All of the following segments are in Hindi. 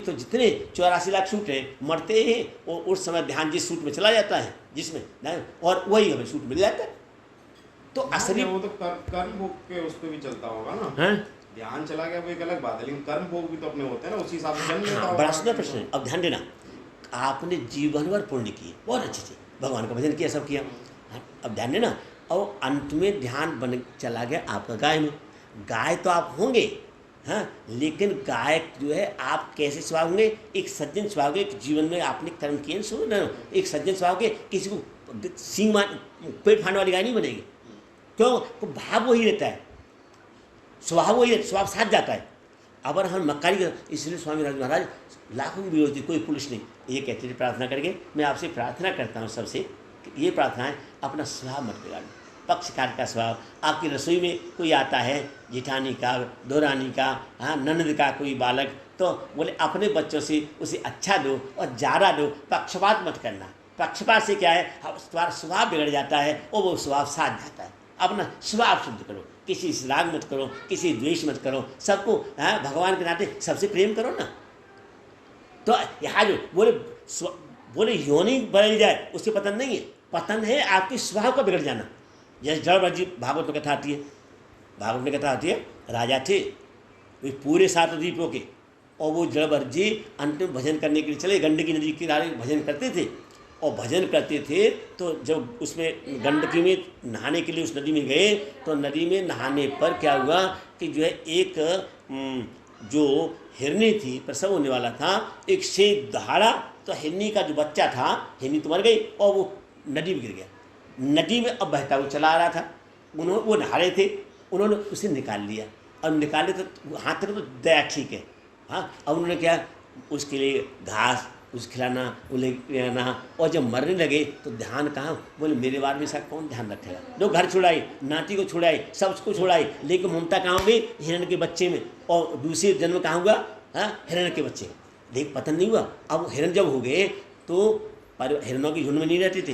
तो जितने 84 लाख सूट हैं मरते हैं, और उस समय ध्यान जिस सूट में चला जाता है जिसमें ध्यान, और वही हमें सूट मिल जाता है। तो असली वो तो कर्म भोग के उस पर भी चलता होगा ना है। ध्यान चला गया वो एक अलग बात है, लेकिन कर्म भोग भी तो अपने होते हैं ना, उसी हिसाब से जन्म लेता हाँ, होगा। बड़ा सुंदर प्रश्न है। अब ध्यान देना, आपने जीवन भर पुण्य किए, बहुत अच्छे से भगवान का भजन किया, सब किया। हाँ, अब ध्यान देना, और अंत में ध्यान बन चला गया आपका गाय में। गाय तो आप होंगे, हाँ, लेकिन गाय जो है आप कैसे स्वभाव होंगे? एक सज्जन स्वभाव के, एक जीवन में आपने कर्म किए सुनो ना, एक सज्जन स्वभाव के, किसी को सींग मान पेट फाड़ने वाली गाय नहीं बनेगी। क्यों? तो भाव वही रहता है, स्वभाव वही रहता है, स्वभाव साथ जाता है। अगर हम मक्कारी कर, इसलिए स्वामी राज महाराज लाखों की विरोधी, कोई पुरुष नहीं, ये कहते थे प्रार्थना करके, मैं आपसे प्रार्थना करता हूँ सबसे, ये प्रार्थना है, अपना स्वभाव मत बिगाड़ो, पक्षकार का स्वभाव। आपकी रसोई में कोई आता है, जिठानी का, दोरानी का, हाँ, ननद का कोई बालक, तो बोले अपने बच्चों से उसे अच्छा दो और ज़्यादा दो, पक्षपात मत करना। पक्षपात से क्या है, तुम्हारा स्वभाव बिगड़ जाता है और वो स्वभाव साथ जाता है। अपना स्वभाव शुद्ध करो, किसी से राग मत करो, किसी द्वेष मत करो, सबको भगवान के नाते सबसे प्रेम करो ना। तो यहाँ जो बोले योनि बदल जाए उससे पतन नहीं है, पतन है आपके स्वभाव का बिगड़ जाना। जैसे जड़भरत जी भागवत में कथा आती है, भागवत में कथा आती है, राजा थे वे पूरे 7 द्वीपों के, और वो जड़भरत जी अंत में भजन करने के लिए चले, गंडकी नदी के किनारे भजन करते थे। और भजन करते थे तो जब उसमें गंडकी में नहाने के लिए उस नदी में गए, तो नदी में नहाने पर क्या हुआ कि जो है एक जो हिरनी थी, प्रसव होने वाला था, एक शेर दहाड़ा, तो हिरनी का जो बच्चा था, हिरनी तो मर गई और वो नदी में गिर गया। नदी में अब बहता हुआ चला आ रहा था, उन्होंने, वो नहा रहे थे, उन्होंने उसे निकाल लिया। अब निकाले तो हाथ तक तो दया ठीक है, हाँ। अब उन्होंने क्या, उसके लिए घास उस खिलाना, उन्हें खिलाना, और जब मरने लगे तो ध्यान कहाँ, बोले मेरे बारे में ऐसा कौन ध्यान रखेगा। लोग घर छुड़ाई, नाती को छुड़ाई, सबको छुड़ाई, लेकिन ममता कहाँ होगी? हिरण के बच्चे में। और दूसरे जन्म कहाँ हुआ? हाँ, हिरण के बच्चे। लेकिन पतन नहीं हुआ। अब हिरण जब हो गए तो हिरणों की झुंड में नहीं रहते थे,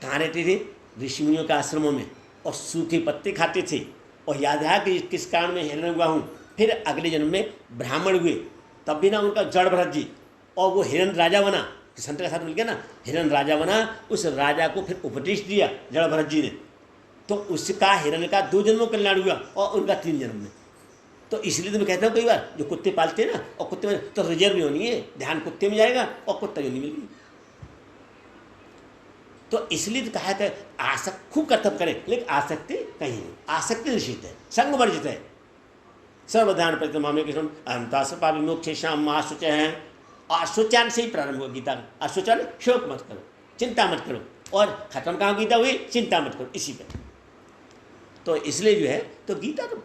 कहाँ रहते थे? ऋषि मुनियों के आश्रमों में, और सूखे पत्ते खाते थे। और याद रहा कि किस कारण में हिरण हुआ हूँ। फिर अगले जन्म में ब्राह्मण हुए, तब भी ना उनका जड़भरत जी, और वो हिरण राजा बना, संत के साथ मिल गया ना, हिरण राजा बना। उस राजा को फिर उपदेश दिया जड़भरत जी ने, तो उसका हिरण का 2 जन्मों कल्याण हुआ, और उनका 3 जन्म में। तो इसलिए तो मैं कहता हूँ कई बार, जो कुत्ते पालते हैं ना, और कुत्ते में तो रिजर्व होनी है, ध्यान कुत्ते में जाएगा और कुत्ता योनि मिलेगी। तो इसलिए तो कहा था आसक्त खूब कर्तव्य करें, लेकिन आसक्ति कहीं नहीं, आसक्ति निषिद्ध है, संग वर्जित है। सर्वध्यान परिक्रमा में कृष्ण अहंता सपा विमोक्षे श्याम आशुच है। आशुचान से ही प्रारंभ हुआ गीता का। आशुचान, शोक मत करो, चिंता मत करो, और खत्म कहाँ गीता हुई? चिंता मत करो, इसी पे। तो इसलिए जो है, तो गीता तो